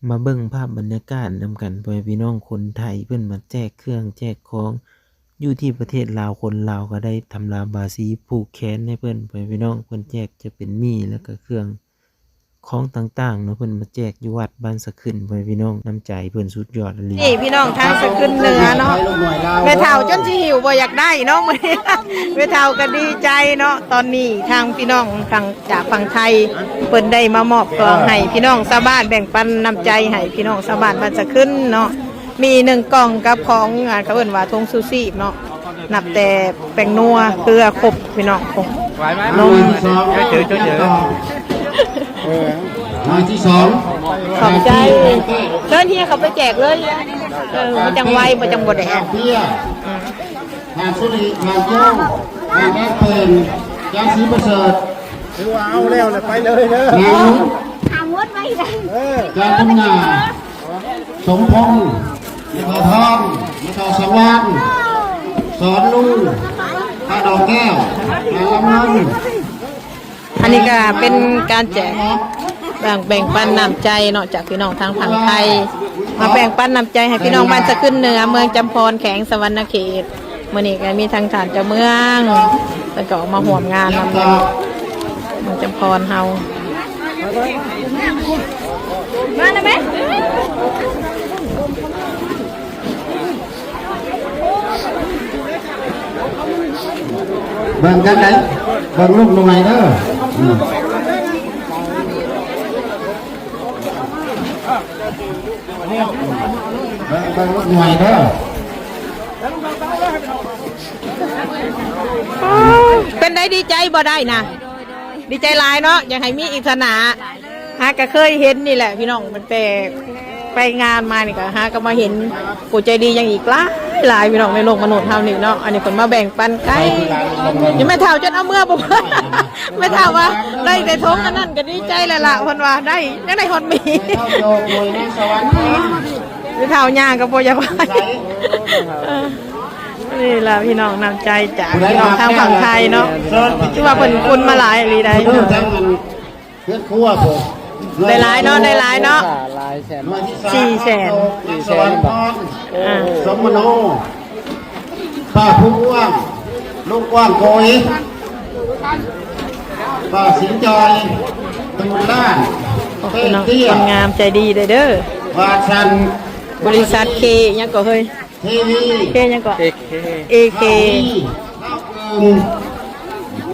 มาเบิ่งภาพบรรยากาศนำกันพ่อแม่พี่น้องคนไทยเพิ่นมาแจกเครื่องแจกของอยู่ที่ประเทศลาวคนลาวก็ได้ทำลาบาสีผูกแขนให้เพิ่นพ่อแม่พี่น้องเพิ่นแจกจะเป็นมีแล้วก็เครื่องของต่างๆเนาะเพิ่นมาแจกอยู่วัดบ้านสะขึ้นพ่อแม่พี่น้องน้ำใจเพิ่นสุดยอดเลยนี่พี่น้องทางสะขึ้นเหนือเนาะแม่เฒ่าจนสิหิวบ่อยากได้เนาะมื้อนี้แม่เฒ่าก็ดีใจเนาะตอนนี้ทางพี่น้องทางจากฝั่งไทยเพิ่นได้มามอบของให้พี่น้องชาวบ้านแบ่งปันน้ำใจให้พี่น้องชาวบ้านบ้านสะขึ้นเนาะมี1กล่องกับของเขาเอิ้นว่าธงซูซี่เนาะนับแต่แป้งนัวเกลือครบพี่น้องคงนมเจอหน่อยที่สองขอบใจเชิญเฮียเขาไปแจกเลยมันจังไวมันจังบ่แดดเพี้ยงานสุริงานโจ้งานแม่เป็นยาสีประเสริฐถือว่าเอาแล้วเลยไปเลยเด้องานทำวัดไว้เลยการทำงานสมพงษ์นิทอทองนิทอสว่างสอนลุงตาดอกแก้วตาลำนนอันนี้ก็เป็นการแจกแบ่งปันน้ำใจเนาะจากพี่น้องทางฝั่งไทยมาแบ่งปันน้ำใจให้พี่น้องบ้านสะขึ้นเหนือเมืองจำพรแขวงสวรรณเขตเมื่อนี้ก็มีทางฐานเจ้าเมืองแล้วก็ออกมาห่วมงานนำเมืองจำพรเฮามาได้ไหมเบิ่งกันไหนเบิ่งลูกลงไหนเด้อเบิ่งลูกหน่วยเด้อเป็นได้ดีใจบ่ได้นะดีใจหลายเนาะอยากให้มีอิสระฮะก็เคยเห็นนี่แหละพี่น้องมันไปงานมานี่ก็ฮะก็มาเห็นผู้ใจดีอย่างอีกหลายพี่น้องในโลกมนุษย์เท่านี้เนาะอันนี้คนมาแบ่งปันใกล้ยังไม่เท่าจนเอาเมื่อปุ๊บไม่เท่าว่าได้แต่ท้องอันนั้นก็ดีใจแล้วล่ะคนว่าได้ยังได้ฮอตมีไม่เท่าย่างกับโปรยาบายนี่แหละพี่น้องนำใจจากพี่น้องทางฝั่งไทยเนาะที่ว่าคนคุณมาหลายลีได้เพื่อนครัวผมได้หลายเนาะได้หลายเนาะ400,000สวรรค์พรสมโนป้าผู้กว้างลูกกว้างโกยป้าสิงจอยตูนล้านเตี้ยคนงามใจดีเด้อวาชันบริษัทเคยังก็เฮ้ยเคยังก็เอเค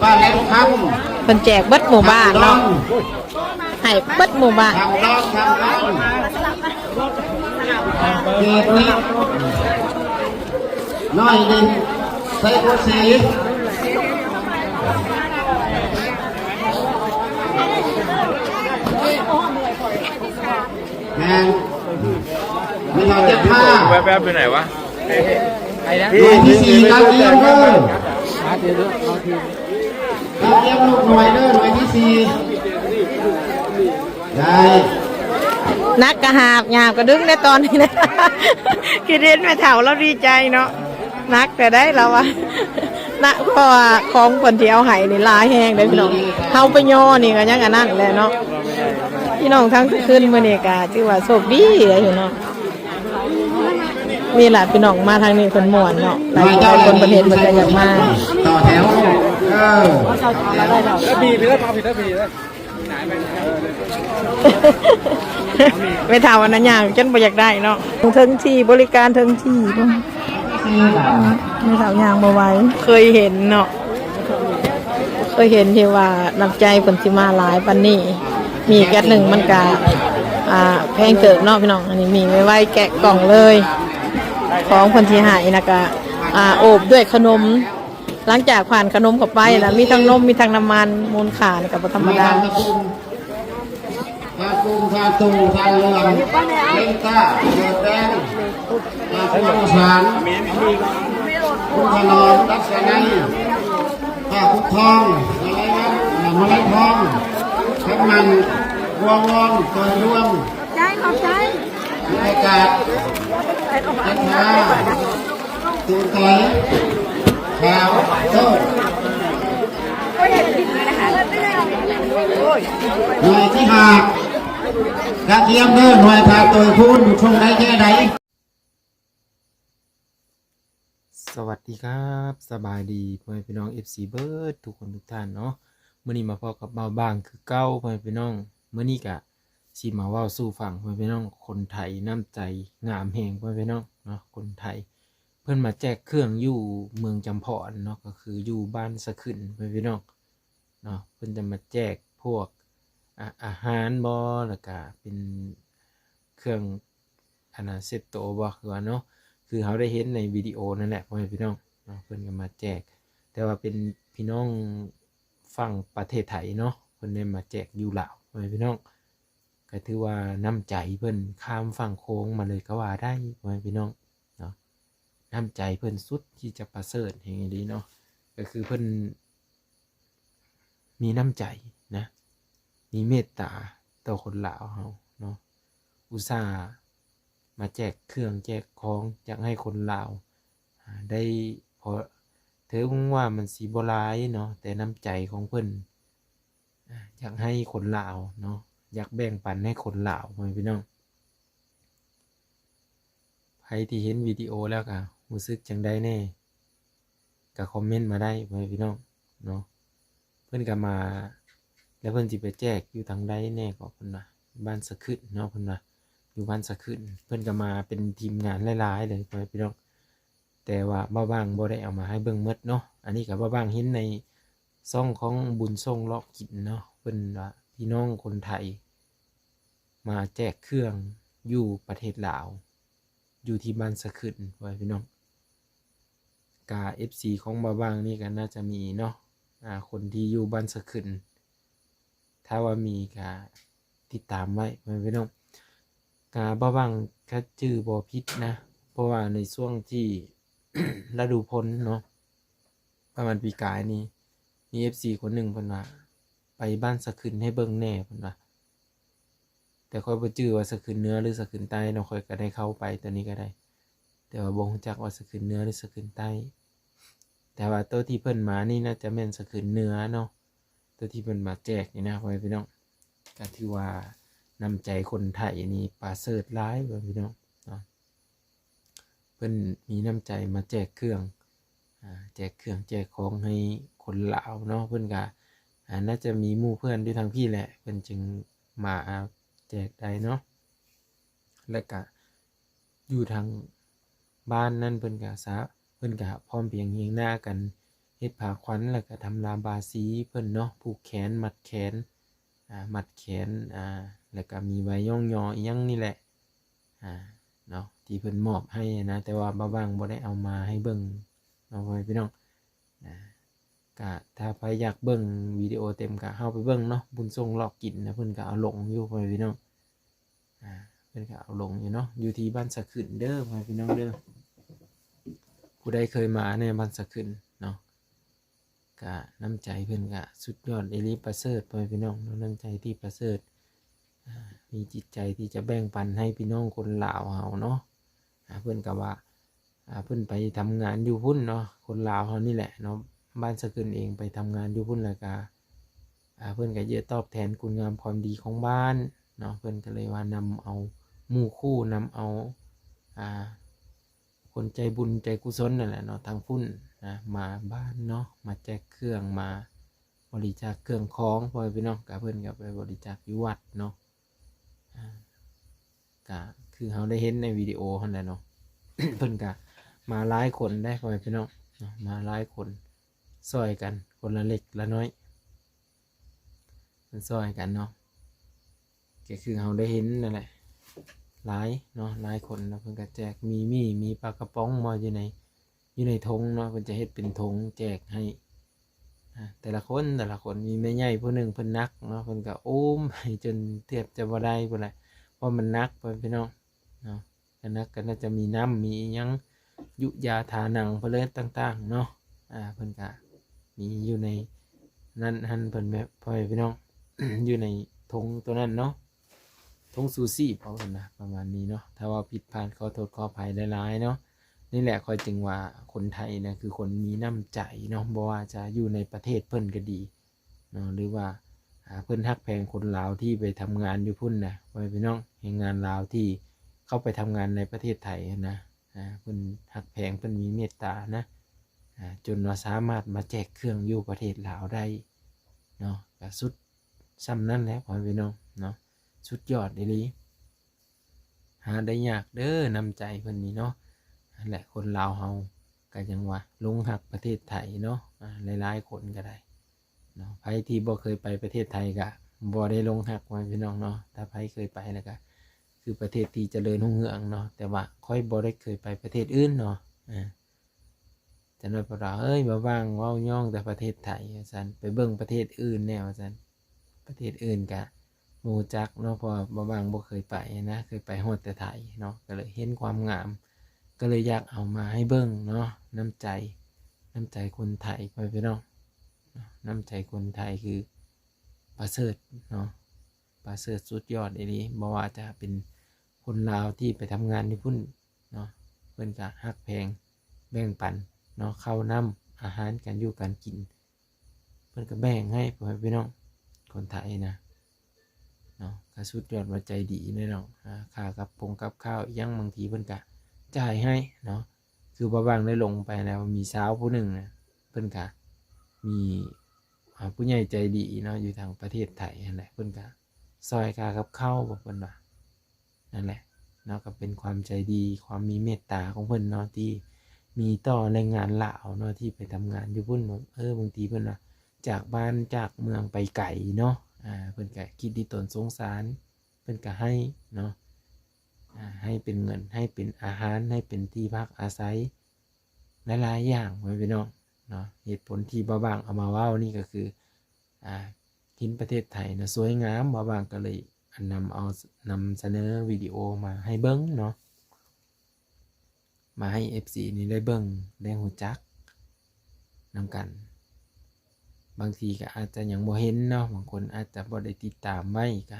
บ้านแหลมคำคนแจกเบิดหมู่บ้านเนาะให้เบิดหมู่บ้านเก็บนี้น้อยดินใส่กุศลแมงไม่เราจะผ้าแวบๆไปไหนวะหน่วยที่สี่การเตรียมเด้อการเตรียมลูกหน่วยเด้อหน่วยที่สี่ได้นักกระหาบหยาบกระดึงในตอนนี้นะคิดเห็นแม่เฒ่าเราดีใจเนาะนักแต่ได้แล้ววะนะเพราะว่าของคนที่เอาไห้นี่ลายแห้งได้พี่น้องเฮาไปย่อนี่ก็ยังอันนั้นแหละเนาะพี่น้องทั้งขึ้นมื้อนี้ก็ถือว่าโชคดีเลยอยู่เนาะมีหลายพี่น้องมาทางนี้คนม่วนเนาะหลายคนประเทศมันก็อยากมาต่อแถวแล้วบีไปแล้วมาผิดแล้วบีแล้วไม่เท่าอันนั้นอย่างฉันบ่อยากได้เนาะถึงที่บริการถึงที่ไม่เท่าอย่างบ่ไหวเคยเห็นเนาะเคยเห็นที่ว่าน้ำใจคนที่มาหลายปันนี่มีแก๊สหนึ่งมันกะแพงเกิดเนาะพี่น้องอันนี้มีไว้แกะกล่องเลยของคนที่หายนะกะโอบด้วยขนมหลังจากผ่านขนมเข้าไปแล้วมีทั้งนมมีทั้งน้ำมันมูลค่ากับธรรมดาทากุ้งทาตูทาเรืองเล่นก้าเดือดแดงทากุ้งสารกุ้งขนมรักษาในทากุ้งทองอะไรนะมะไรทองข้าวมันวัววอนตัวร่วงขอบใจอากาศจันทราตูนไก่ขาวโต้หน่วยที่หา กระเทียมเด้อหน่วยพาตัวพูนอยู่ช่วงใดแค่ใด สวัสดีครับสบายดีพ่อแม่พี่น้อง FC เบิร์ดทุกคนทุกท่านเนาะมื้อนี้มาพบกับเบาบางคือเก้าพ่อแม่พี่น้องมื้อนี้ก็สิมาเว้าสู่ฟังพ่อแม่พี่น้องคนไทยน้ำใจงามแห่งพ่อแม่พี่น้องเนาะคนไทยเพิ่นมาแจกเครื่องอยู่เมืองจำพรเนาะก็คืออยู่บ้านสะขึ้นพ่อแม่พี่น้องเนาะเพิ่นจะมาแจกพวกอาหารบ่แล้วก็เป็นเครื่องเซ็ตโตบ่คือว่าเนาะคือเขาได้เห็นในวิดีโอนั่นแหละพ่อแม่พี่น้องเนาะเพิ่นก็มาแจกแต่ว่าเป็นพี่น้องฝั่งประเทศไทยเนาะเพิ่นได้มาแจกอยู่ลาวพ่อแม่พี่น้องก็ถือว่าน้ำใจเพิ่นข้ามฝั่งโค้งมาเลยก็ว่าได้พ่อแม่พี่น้องเนาะน้ำใจเพิ่นสุดที่จะประเสริฐแห่งนี้เนาะก็คือเพิ่นมีน้ำใจนะมีเมตตาต่อคนลาวเฮาเนาะอุตส่าห์มาแจกเครื่องแจกของอยากให้คนลาวได้พอเธอคงว่ามันสีโบราณเนาะแต่น้ำใจของเพิ่นอยากให้คนลาวเนาะอยากแบ่งปันให้คนลาวพี่น้องใครที่เห็นวิดีโอแล้วก็รู้สึกจังได้แน่ก็คอมเมนต์มาได้พี่น้องเนาะเพิ่นก็มาแล้วเพิ่นสิไปแจกอยู่ทางใดแน่ก็เพิ่นว่าบ้านสะขึ้นเนาะเพิ่นว่าอยู่บ้านสะขึ้นเพิ่นก็มาเป็นทีมงานหลายๆเลยพี่น้องแต่ว่าบ้าบ้างบ่ได้เอามาให้เบิ่งหมดเนาะอันนี้ก็บ้าบ้างเห็นในซ่องของบุญส่งเลาะกินเนาะเพิ่นว่าพี่น้องคนไทยมาแจกเครื่องอยู่ประเทศลาวอยู่ที่บ้านสะขึ้นพี่น้องกา FC ของบ้าบ้างนี่ก็น่าจะมีเนาะคนที่อยู่บ้านสะขึ้นถ้าว่ามีก็ติดตามไว้พี่น้องกาบ้าบ้างคัดชื่อบ่ผิดนะเพราะว่าในช่วงที่ ฤดูฝนเนาะประมาณปีกายนี้มี FC คนหนึ่งเพิ่นว่าไปบ้านสะขึ้นให้เบิ่งแน่เพิ่นว่าแต่ค่อยบ่ชื่อว่าสะขึ้นเหนือหรือสะขึ้นใต้เนาะค่อยก็ได้เข้าไปตัวนี้ก็ได้แต่ว่าบ่รู้จักว่าสะขึ้นเหนือหรือสะขึ้นใต้แต่ว่าตัวที่เพิ่นมานี่น่าจะแม่นสะขึ้นเหนือเนาะตัวที่เพิ่นมาแจกนี่นะพี่น้องก็ถือว่าน้ำใจคนไทยนี่ประเสริฐหลายพี่น้องเนาะเพิ่นมีน้ำใจมาแจกเครื่องแจกเครื่องแจกของให้คนลาวเนาะเพิ่นก็น่าจะมีหมู่เพื่อนด้วยทางพี่แหละเพิ่นจึงมาแจกได้เนาะและก็อยู่ทางบ้านนั่นเพิ่นก็พร้อมเพรียงเฮียงหน้ากันเฮ็ดผ้าขวัญแล้วก็ทำลาบาสีเพิ่นเนาะผูกแขนมัดแขนแล้วก็มีใบย่องยออีหยังนี่แหละเนาะที่เพิ่นมอบให้นะแต่ว่าบ้าบ้างบ่ได้เอามาให้เบิ่งเนาะพี่น้องก็ถ้าใครอยากเบิ่งวิดีโอเต็มก็เข้าไปเบิ่งเนาะบุญส่งลอกกินนะเพิ่นก็เอาลงอยู่พี่น้องเพิ่นก็เอาลงอยู่เนาะอยู่ที่บ้านสะขึ้นเด้อพี่น้องเด้อผู้ใดเคยมาในบ้านสะขึ้นเนาะก็น้ำใจเพิ่นก็สุดยอดเอลิประเสริฐพี่น้องน้ำใจที่ประเสริฐมีจิตใจที่จะแบ่งปันให้พี่น้องคนลาวเฮาเนาะเพิ่นก็ว่าเพิ่นไปทำงานอยู่พุ่นเนาะคนลาวเฮานี่แหละเนาะบ้านสะขึ้นเองไปทำงานอยู่พุ่นแล้วก็เพิ่นก็เยอะตอบแทนคุณงามความดีของบ้านเนาะเพิ่นก็เลยว่านำเอาหมู่คู่นำเอาคนใจบุญใจกุศลนั่นแหละเนาะทางพุ่นนะมาบ้านเนาะมาแจกเครื่องมาบริจาคเครื่องของพ่อพี่น้องก็เพิ่นก็ไปบริจาคอยู่วัดเนาะก็คือเขาได้เห็นในวิดีโอนั่นแหละเนาะ เพิ่นก็มาหลายคนได้พ่อพี่น้องมาหลายคนซอยกันคนละเล็กละน้อยมันซอยกันเนาะก็คือเขาได้เห็นนั่นแหละหลายเนาะหลายคนนะเพิ่นก็แจกมีปลากระป๋องมาอยู่ในธงเนาะเพิ่นจะเฮ็ดเป็นธงแจกให้แต่ละคนมีแม่ใหญ่ผู้หนึ่งเพิ่นนักเนาะเพิ่นก็โอ้มให้จนเทียบจะบ่ได้พุ่นแหละเพราะมันนักพี่น้องเนาะนักก็น่าจะมีน้ำมียังยุยาทาหนังเพลินต่างๆเนาะเพิ่นก็มีอยู่ในนั้นหันเพิ่นแบบพ่อพี่น้อง อยู่ในธงตัวนั้นเนาะธงซูซี่เพราะว่านะประมาณนี้เนาะถ้าว่าผิดพลาดขอโทษขออภัยหลายๆเนาะนี่แหละคอยจึงว่าคนไทยนะคือคนมีน้ำใจเนาะบ่ว่าจะอยู่ในประเทศเพิ่นก็ดีเนาะหรือว่า เพิ่นฮักแพงคนลาวที่ไปทำงานอยู่พุ่นนะไว้พี่น้องแรงงานลาวที่เข้าไปทำงานในประเทศไทยนะเพิ่นฮักแพงเพิ่นมีเมตตานะจนว่าสามารถมาแจกเครื่องอยู่ประเทศลาวได้เนาะก็สุดซ้ำนั่นแหละพ่อพี่น้องเนาะสุดยอดอีหลีหาได้ยากเด้อนำใจเพิ่นนี่เนาะนั่นแหละคนลาวเฮาก็ยังว่าลงหักประเทศไทยเนาะหลายๆคนก็ได้เนาะไผที่บ่เคยไปประเทศไทยก็บ่ได้ลงหักไว้พี่น้องเนาะถ้าไผเคยไปแล้วก็คือประเทศที่เจริญรุ่งเรืองเนาะแต่ว่าค่อยบ่ได้เคยไปประเทศอื่นเนาะจะน้อยพวกเราบ่ว่างเว้าย่องแต่ประเทศไทยว่าซั่นไปเบิ่งประเทศอื่นแนวว่าซั่นประเทศอื่นก็บ่รู้จักเนาะเพราะบ่ว่างบ่เคยไปนะเคยไปฮอดแต่ไทยเนาะก็เลยเห็นความงามก็เลยอยากเอามาให้เบิ่งเนาะน้ำใจคนไทยไปพี่น้องน้ำใจคนไทยคือประเสริฐเนาะประเสริฐสุดยอดอีหลีบ่ว่าจะเป็นคนลาวที่ไปทำงานที่พุ่นเนาะเพิ่นก็ฮักแพงแบ่งปันเนาะข้าวน้ำอาหารการอยู่การกินเพิ่นก็แบ่งให้พี่น้องคนไทยนะเนาะก็สุดยอดว่าใจดีแน่เนาะค่ากับข้าวยังบางทีเพิ่นก็จ่ายให้เนาะคือบ่ว่างได้ลงไปแล้วมีสาวผู้หนึ่งนะเพิ่นก็มีผู้ใหญ่ใจดีเนาะอยู่ทางประเทศไทยนั่นแหละเพิ่นก็ซอยค่ากับข้าวบอกเพิ่นว่านั่นแหละเนาะก็เป็นความใจดีความมีเมตตาของเพิ่นเนาะที่มีต่อแรงงานลาวเนาะที่ไปทำงานอยู่พุ่นบางทีเพิ่นว่าจากบ้านจากเมืองไปไกลเนาะเพิ่นก็คิดที่ตนสงสารเพิ่นก็ให้เนาะให้เป็นเงินให้เป็นอาหารให้เป็นที่พักอาศัยหลายๆอย่างไว้พี่น้องเนาะเหตุผลที่บ่าวเอามาเว้านี่ก็คือทินประเทศไทยนะสวยงามบ่าวก็เลยนำเสนอวิดีโอมาให้เบิ่งเนาะมาให้ FC นี่ได้เบิ่งได้รู้จักนำกันบางทีก็อาจจะยังบ่เห็นเนาะบางคนอาจจะบ่ได้ติดตามไว้ก็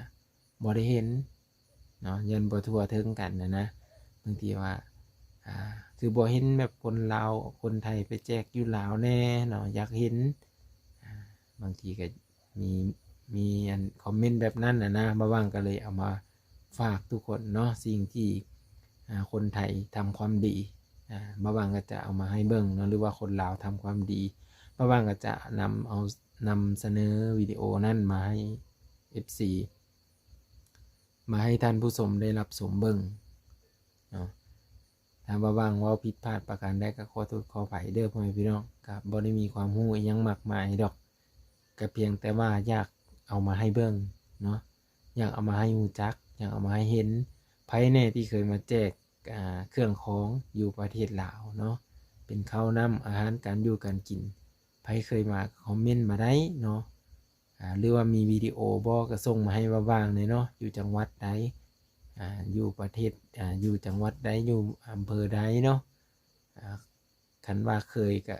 บ่ได้เห็นเนาะยันบ่ทั่วถึงกันนะบางทีว่าคือบ่เห็นแบบคนลาวคนไทยไปแจกอยู่ลาวแน่เนาะอยากเห็นบางทีก็มีอันคอมเมนต์แบบนั้นนะมาว่างก็เลยเอามาฝากทุกคนเนาะสิ่งที่คนไทยทำความดีมาว่างก็จะเอามาให้เบิ่งเนาะหรือว่าคนลาวทำความดีมาว่างก็จะนำเสนอวิดีโอนั่นมาให้ FC มาให้ท่านผู้ชมได้รับชมเบิ่งเนาะถ้าว่างว่าผิดพลาดประการใดก็ขอโทษขออภัยเด้อพ่อแม่พี่น้องก็บ่ได้มีความรู้อิหยังมากมายดอกก็เพียงแต่ว่าอยากเอามาให้เบิ่งเนาะอยากเอามาให้รู้จักอยากเอามาให้เห็นไผแน่ที่เคยมาแจกเครื่องของอยู่ประเทศลาวเนาะเป็นข้าวน้ำอาหารการอยู่การกินไผเคยมาคอมเมนต์มาได้เนาะหรือว่ามีวิดีโอบ่ก็ส่งมาให้ว่างๆเลยเนาะอยู่จังหวัดใดอยู่ประเทศอยู่จังหวัดใดอยู่อำเภอใดเนาะคันว่าเคยก็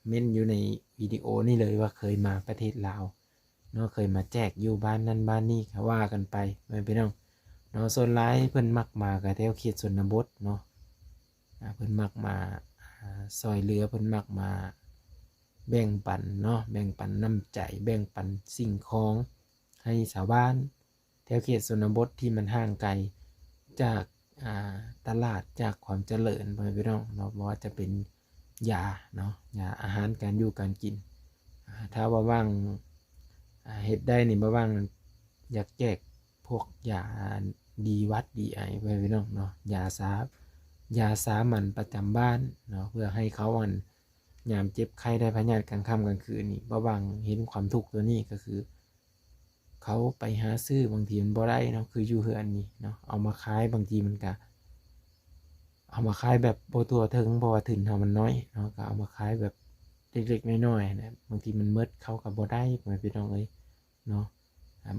เม้นอยู่ในวิดีโอนี่เลยว่าเคยมาประเทศลาวเนาะเคยมาแจกอยู่บ้านนั้นบ้านนี้ก็ว่ากันไปไม่เป็นไรเนาะส่วนหลายเพิ่นมักมาก็แถวเขตชนบทเนาะเพิ่นมักมาซอยเหลือเพิ่นมักมาแบ่งปันเนาะแบ่งปันน้ำใจแบ่งปันสิ่งของให้ชาวบ้านแถวเขตชนบทที่มันห่างไกลจากตลาดจากความเจริญไปพี่น้องเนาะว่าจะเป็นยาเนาะยาอาหารการอยู่การกินถ้าว่าว่างเฮ็ดได้นี่บ่ว่างอยากแจกพวกยาดีวัดดีไอไปพี่น้องเนาะยาสามัญประจำบ้านเนาะเพื่อให้เขายามเจ็บไข้ได้พยาธิกลางค่ำกลางคืนนี่บ่ว่างเห็นความทุกข์ตัวนี้ก็คือเขาไปหาซื้อบางทีมันบ่ได้เนาะคืออยู่เฮือนนี่เนาะเอามาขายบางทีมันก็เอามาขายแบบบ่ทั่วถึงเพราะว่าทุนเฮามันน้อยเนาะก็เอามาขายแบบเล็กๆน้อยๆนะบางทีมันหมดเขาก็บ่ได้พี่น้องเอ้ยเนาะ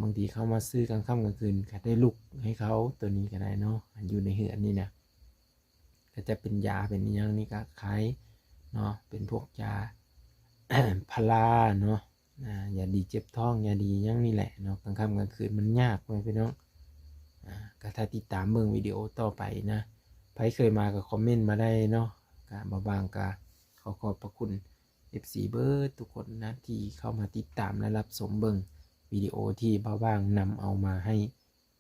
บางทีเขามาซื้อกลางค่ำกลางคืนก็ได้ลุกให้เขาตัวนี้ก็ได้เนาะอยู่ในเฮือนนี่นะก็จะเป็นยาเป็นอีหยังนี่ก็ขายเนาะเป็นพวกยา พาราเนาะยาดีเจ็บท้องยาดียังนี่แหละเนาะกลางค่ำกลางคืนมันยากไว้พี่น้องก็ถ้าติดตามเบิ่งวิดีโอต่อไปนะใครเคยมาก็คอมเมนต์มาได้เนาะก็บางก็ขอขอบพระคุณ FC เบิร์ดทุกคนนะที่เข้ามาติดตามและรับชมเบิ่ง วิดีโอที่บ่าวบ้างนำเอามาให้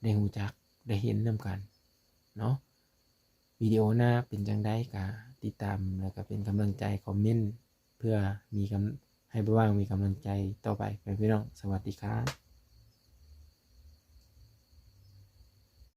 ได้รู้จักได้เห็นนำกันเนาะวิดีโอหน้าเป็นจังได๋ก็ติดตามแล้วก็เป็นกำลังใจคอมเมนต์เพื่อมีให้บ่าวบ้างมีกำลังใจต่อไปพี่น้องสวัสดีครับ